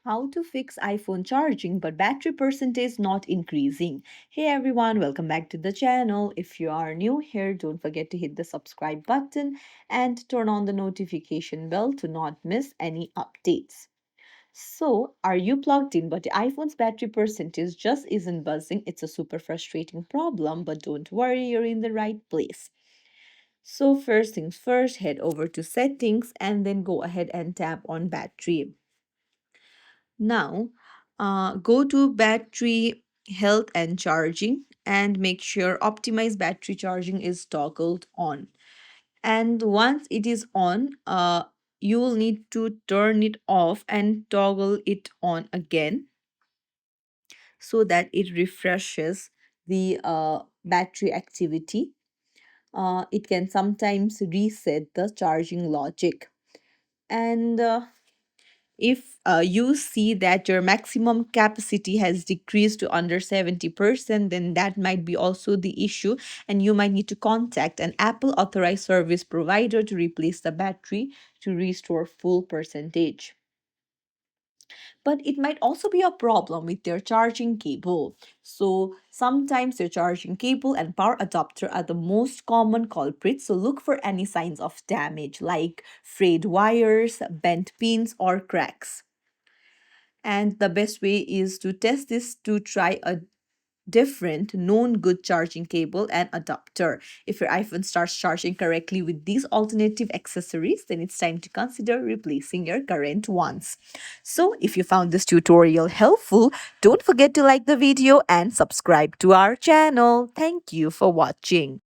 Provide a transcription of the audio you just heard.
How to fix iPhone charging but battery percentage not increasing. Hey everyone, welcome back to the channel. If you are new here, don't forget to hit the subscribe button and turn on the notification bell to not miss any updates. So, are you plugged in but the iPhone's battery percentage just isn't buzzing? It's a super frustrating problem, but don't worry, you're in the right place. So, first things first, head over to settings and then go ahead and tap on battery. Now, go to battery health and charging and make sure optimize battery charging is toggled on. And once it is on, you will need to turn it off and toggle it on again so that it refreshes the battery activity. It can sometimes reset the charging logic. And if you see that your maximum capacity has decreased to under 70%, then that might be also the issue, and you might need to contact an Apple authorized service provider to replace the battery to restore full percentage. But it might also be a problem with your charging cable. So sometimes your charging cable and power adapter are the most common culprits. So look for any signs of damage like frayed wires, bent pins, or cracks. And the best way is to test this to try a different known good charging cable and adapter. If your iPhone starts charging correctly with these alternative accessories, then it's time to consider replacing your current ones. So if you found this tutorial helpful, don't forget to like the video and subscribe to our channel. Thank you for watching.